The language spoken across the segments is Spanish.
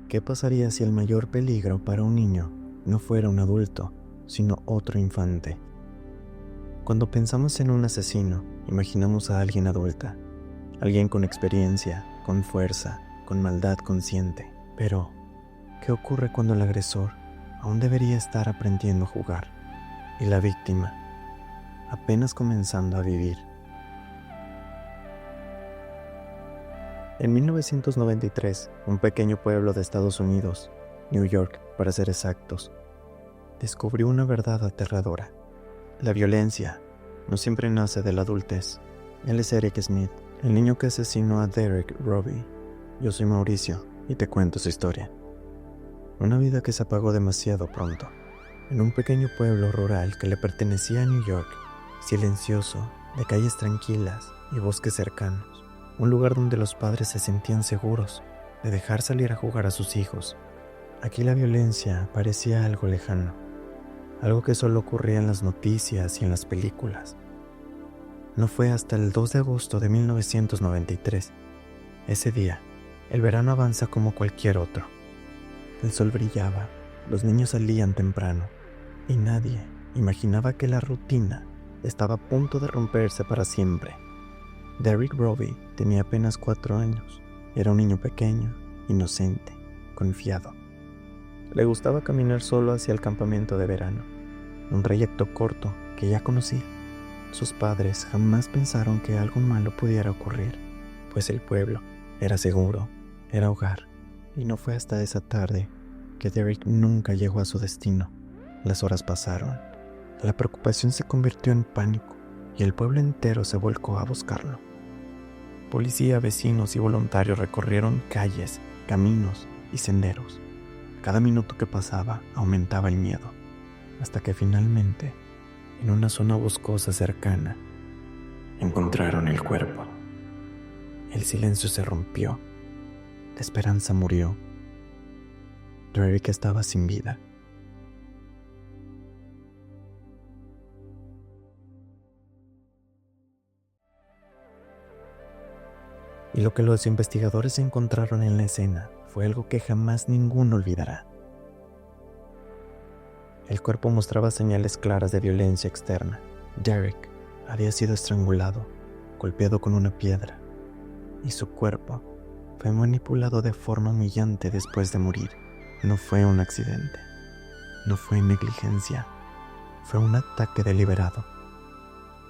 ¿Qué pasaría si el mayor peligro para un niño no fuera un adulto, sino otro infante? Cuando pensamos en un asesino, imaginamos a alguien adulta, alguien con experiencia, con fuerza, con maldad consciente. Pero, ¿qué ocurre cuando el agresor aún debería estar aprendiendo a jugar y la víctima apenas comenzando a vivir? En 1993, un pequeño pueblo de Estados Unidos, New York para ser exactos, descubrió una verdad aterradora. La violencia no siempre nace de la adultez. Él es Eric Smith, el niño que asesinó a Derek Robbie. Yo soy Mauricio y te cuento su historia. Una vida que se apagó demasiado pronto, en un pequeño pueblo rural que le pertenecía a New York, silencioso, de calles tranquilas y bosques cercanos. Un lugar donde los padres se sentían seguros de dejar salir a jugar a sus hijos. Aquí la violencia parecía algo lejano, algo que solo ocurría en las noticias y en las películas. No fue hasta el 2 de agosto de 1993. Ese día, el verano avanza como cualquier otro. El sol brillaba, los niños salían temprano, y nadie imaginaba que la rutina estaba a punto de romperse para siempre. Derek Robbie tenía apenas 4 años. Era un niño pequeño, inocente, confiado. Le gustaba caminar solo hacia el campamento de verano, un trayecto corto que ya conocía. Sus padres jamás pensaron que algo malo pudiera ocurrir, pues el pueblo era seguro, era hogar, y no fue hasta esa tarde que Derek nunca llegó a su destino. Las horas pasaron, la preocupación se convirtió en pánico y el pueblo entero se volcó a buscarlo. Policía, vecinos y voluntarios recorrieron calles, caminos y senderos. Cada minuto que pasaba aumentaba el miedo, hasta que finalmente, en una zona boscosa cercana, encontraron el cuerpo. El silencio se rompió, la esperanza murió. Derek estaba sin vida. Y lo que los investigadores encontraron en la escena fue algo que jamás ninguno olvidará. El cuerpo mostraba señales claras de violencia externa. Derek había sido estrangulado, golpeado con una piedra, y su cuerpo fue manipulado de forma humillante después de morir. No fue un accidente, no fue negligencia, fue un ataque deliberado.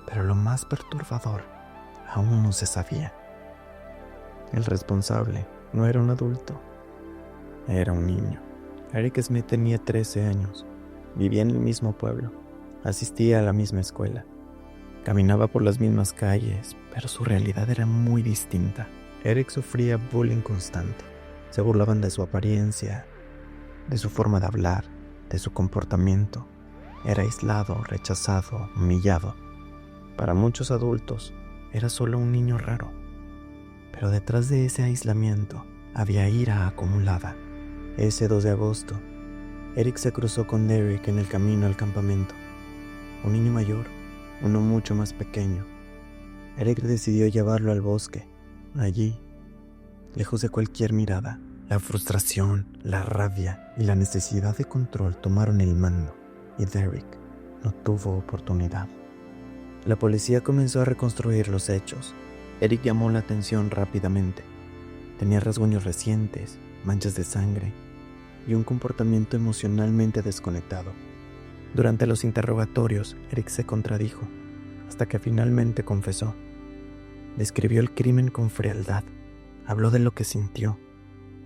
Pero lo más perturbador aún no se sabía. El responsable no era un adulto, era un niño. Eric Smith tenía 13 años, vivía en el mismo pueblo, asistía a la misma escuela, caminaba por las mismas calles, pero su realidad era muy distinta. Eric sufría bullying constante. Se burlaban de su apariencia, de su forma de hablar, de su comportamiento. Era aislado, rechazado, humillado. Para muchos adultos, era solo un niño raro. Pero detrás de ese aislamiento había ira acumulada. Ese 2 de agosto, Eric se cruzó con Derek en el camino al campamento. Un niño mayor, uno mucho más pequeño. Eric decidió llevarlo al bosque. Allí, lejos de cualquier mirada, la frustración, la rabia y la necesidad de control tomaron el mando, y Derek no tuvo oportunidad. La policía comenzó a reconstruir los hechos. Eric llamó la atención rápidamente. Tenía rasguños recientes, manchas de sangre y un comportamiento emocionalmente desconectado. Durante los interrogatorios, Eric se contradijo, hasta que finalmente confesó. Describió el crimen con frialdad. Habló de lo que sintió,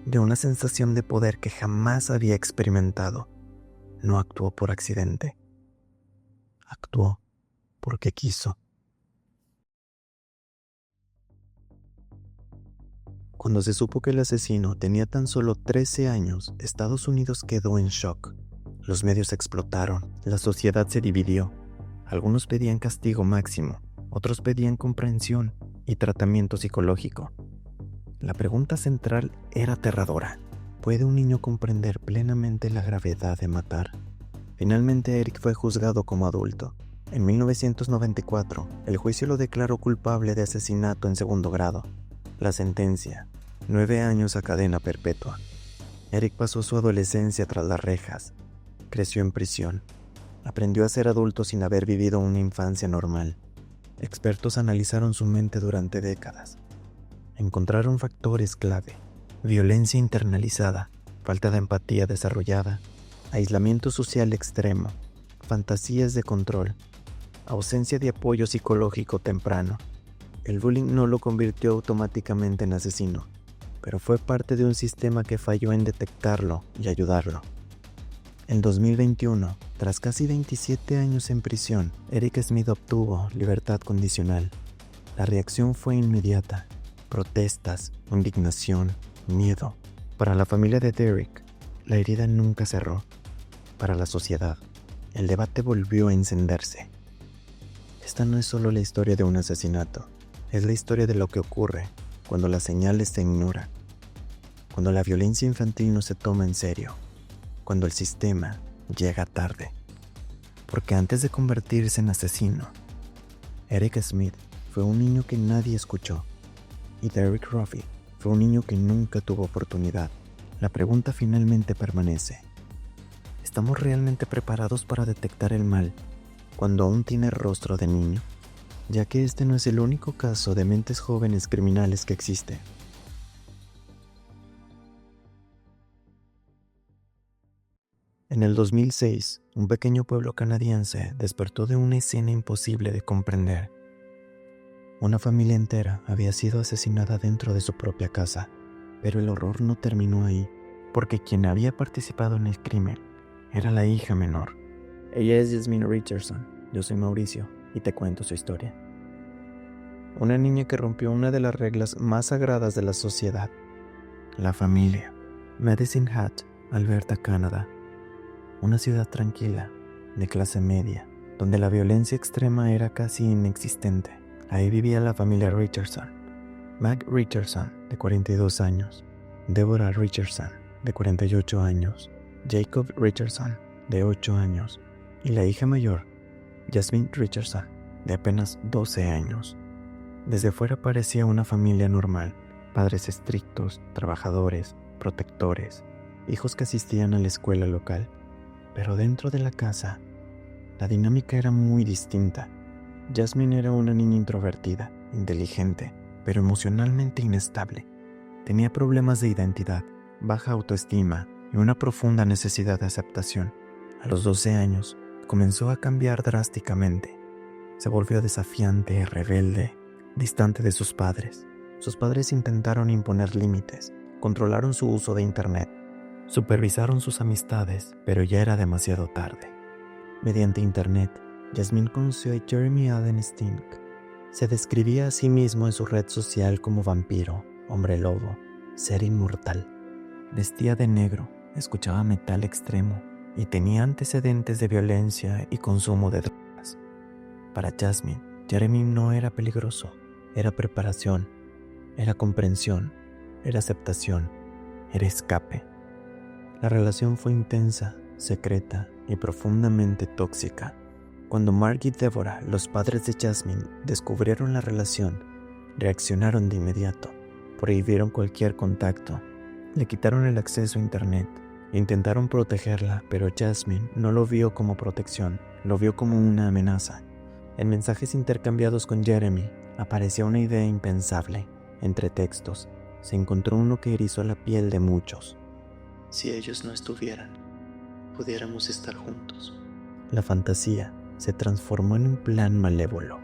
de una sensación de poder que jamás había experimentado. No actuó por accidente. Actuó porque quiso. Cuando se supo que el asesino tenía tan solo 13 años, Estados Unidos quedó en shock. Los medios explotaron, la sociedad se dividió. Algunos pedían castigo máximo, otros pedían comprensión y tratamiento psicológico. La pregunta central era aterradora. ¿Puede un niño comprender plenamente la gravedad de matar? Finalmente Eric fue juzgado como adulto. En 1994, el juicio lo declaró culpable de asesinato en segundo grado. La sentencia, 9 años a cadena perpetua. Eric pasó su adolescencia tras las rejas, creció en prisión, aprendió a ser adulto sin haber vivido una infancia normal. Expertos analizaron su mente durante décadas. Encontraron factores clave: violencia internalizada, falta de empatía desarrollada, aislamiento social extremo, fantasías de control, ausencia de apoyo psicológico temprano. El bullying no lo convirtió automáticamente en asesino, pero fue parte de un sistema que falló en detectarlo y ayudarlo. En 2021, tras casi 27 años en prisión, Eric Smith obtuvo libertad condicional. La reacción fue inmediata: protestas, indignación, miedo. Para la familia de Derek, la herida nunca cerró. Para la sociedad, el debate volvió a encenderse. Esta no es solo la historia de un asesinato, es la historia de lo que ocurre cuando las señales se ignoran, cuando la violencia infantil no se toma en serio, cuando el sistema llega tarde. Porque antes de convertirse en asesino, Eric Smith fue un niño que nadie escuchó, y Derek Ruffy fue un niño que nunca tuvo oportunidad. La pregunta finalmente permanece: ¿estamos realmente preparados para detectar el mal cuando aún tiene rostro de niño? Ya que este no es el único caso de mentes jóvenes criminales que existe. En el 2006, un pequeño pueblo canadiense despertó de una escena imposible de comprender. Una familia entera había sido asesinada dentro de su propia casa, pero el horror no terminó ahí, porque quien había participado en el crimen era la hija menor. Ella es Jasmine Richardson, yo soy Mauricio y te cuento su historia. Una niña que rompió una de las reglas más sagradas de la sociedad: la familia. Medicine Hat, Alberta, Canadá. Una ciudad tranquila, de clase media, donde la violencia extrema era casi inexistente. Ahí vivía la familia Richardson. Meg Richardson, de 42 años. Deborah Richardson, de 48 años. Jacob Richardson, de 8 años. Y la hija mayor, Jasmine Richardson, de apenas 12 años. Desde fuera parecía una familia normal: padres estrictos, trabajadores, protectores, hijos que asistían a la escuela local. Pero dentro de la casa, la dinámica era muy distinta. Jasmine era una niña introvertida, inteligente, pero emocionalmente inestable. Tenía problemas de identidad, baja autoestima y una profunda necesidad de aceptación. A los 12 años, comenzó a cambiar drásticamente. Se volvió desafiante, rebelde, distante de sus padres. Sus padres intentaron imponer límites, controlaron su uso de internet, supervisaron sus amistades, pero ya era demasiado tarde. Mediante internet, Jasmine conoció a Jeremy Allen Stink. Se describía a sí mismo en su red social como vampiro, hombre lobo, ser inmortal. Vestía de negro, escuchaba metal extremo y tenía antecedentes de violencia y consumo de drogas. Para Jasmine, Jeremy no era peligroso, era preparación, era comprensión, era aceptación, era escape. La relación fue intensa, secreta y profundamente tóxica. Cuando Mark y Deborah, los padres de Jasmine, descubrieron la relación, reaccionaron de inmediato, prohibieron cualquier contacto, le quitaron el acceso a internet, intentaron protegerla, pero Jasmine no lo vio como protección, lo vio como una amenaza. En mensajes intercambiados con Jeremy, aparecía una idea impensable. Entre textos, se encontró uno que erizó la piel de muchos. Si ellos no estuvieran, pudiéramos estar juntos. La fantasía se transformó en un plan malévolo.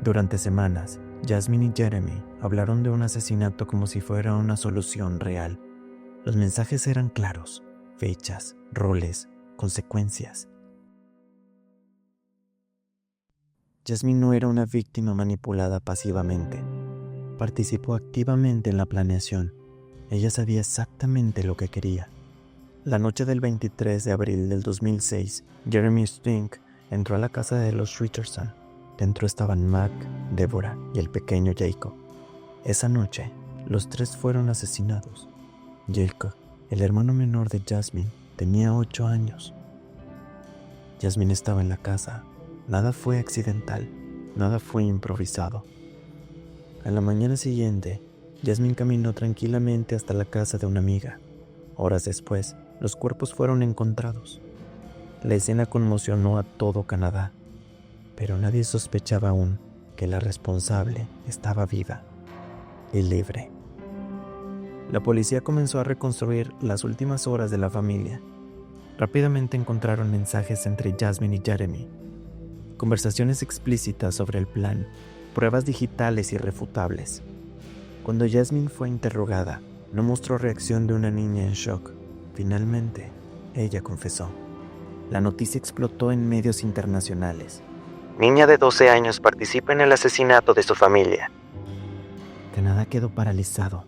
Durante semanas, Jasmine y Jeremy hablaron de un asesinato como si fuera una solución real. Los mensajes eran claros: fechas, roles, consecuencias. Jasmine no era una víctima manipulada pasivamente. Participó activamente en la planeación. Ella sabía exactamente lo que quería. La noche del 23 de abril del 2006, Jeremy Stink entró a la casa de los Richardson. Dentro estaban Mac, Deborah y el pequeño Jacob. Esa noche, los tres fueron asesinados. Jacob, el hermano menor de Jasmine, tenía 8 años. Jasmine estaba en la casa. Nada fue accidental, nada fue improvisado. A la mañana siguiente, Jasmine caminó tranquilamente hasta la casa de una amiga. Horas después, los cuerpos fueron encontrados. La escena conmocionó a todo Canadá, pero nadie sospechaba aún que la responsable estaba viva y libre. La policía comenzó a reconstruir las últimas horas de la familia. Rápidamente encontraron mensajes entre Jasmine y Jeremy, conversaciones explícitas sobre el plan, pruebas digitales irrefutables. Cuando Jasmine fue interrogada, no mostró reacción de una niña en shock. Finalmente, ella confesó. La noticia explotó en medios internacionales. Niña de 12 años participa en el asesinato de su familia. Canadá quedó paralizado.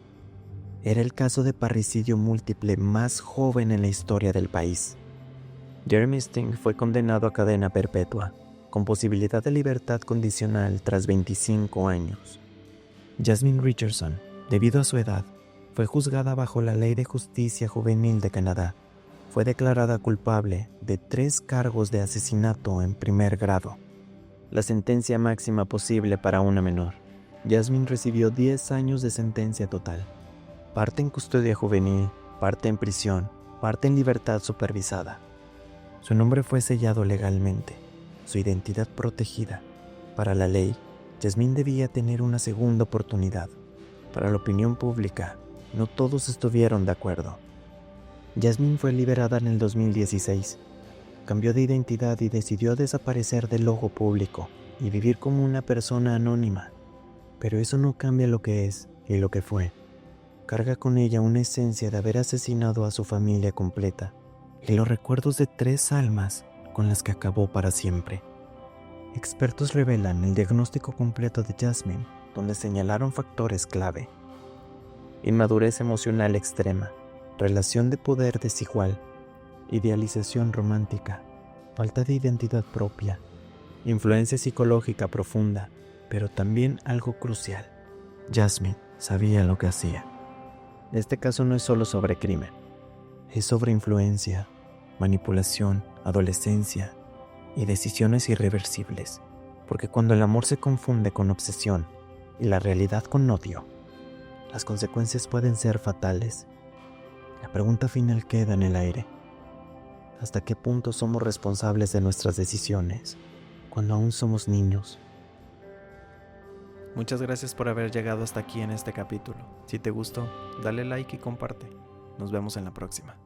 Era el caso de parricidio múltiple más joven en la historia del país. Jeremy Sting fue condenado a cadena perpetua, con posibilidad de libertad condicional tras 25 años. Jasmine Richardson, debido a su edad, fue juzgada bajo la Ley de Justicia Juvenil de Canadá. Fue declarada culpable de 3 cargos de asesinato en primer grado, la sentencia máxima posible para una menor. Jasmine recibió 10 años de sentencia total, parte en custodia juvenil, parte en prisión, parte en libertad supervisada. Su nombre fue sellado legalmente, su identidad protegida. Para la ley, Jasmine debía tener una segunda oportunidad. Para la opinión pública, no todos estuvieron de acuerdo. Jasmine fue liberada en el 2016. Cambió de identidad y decidió desaparecer del ojo público y vivir como una persona anónima. Pero eso no cambia lo que es y lo que fue. Carga con ella una esencia de haber asesinado a su familia completa y los recuerdos de 3 almas con las que acabó para siempre. Expertos revelan el diagnóstico completo de Jasmine, donde señalaron factores clave: inmadurez emocional extrema, relación de poder desigual, idealización romántica, falta de identidad propia, influencia psicológica profunda, pero también algo crucial: Jasmine sabía lo que hacía. Este caso no es solo sobre crimen, es sobre influencia, manipulación, adolescencia y decisiones irreversibles, porque cuando el amor se confunde con obsesión y la realidad con odio, las consecuencias pueden ser fatales. La pregunta final queda en el aire: ¿hasta qué punto somos responsables de nuestras decisiones cuando aún somos niños? Muchas gracias por haber llegado hasta aquí en este capítulo. Si te gustó, dale like y comparte. Nos vemos en la próxima.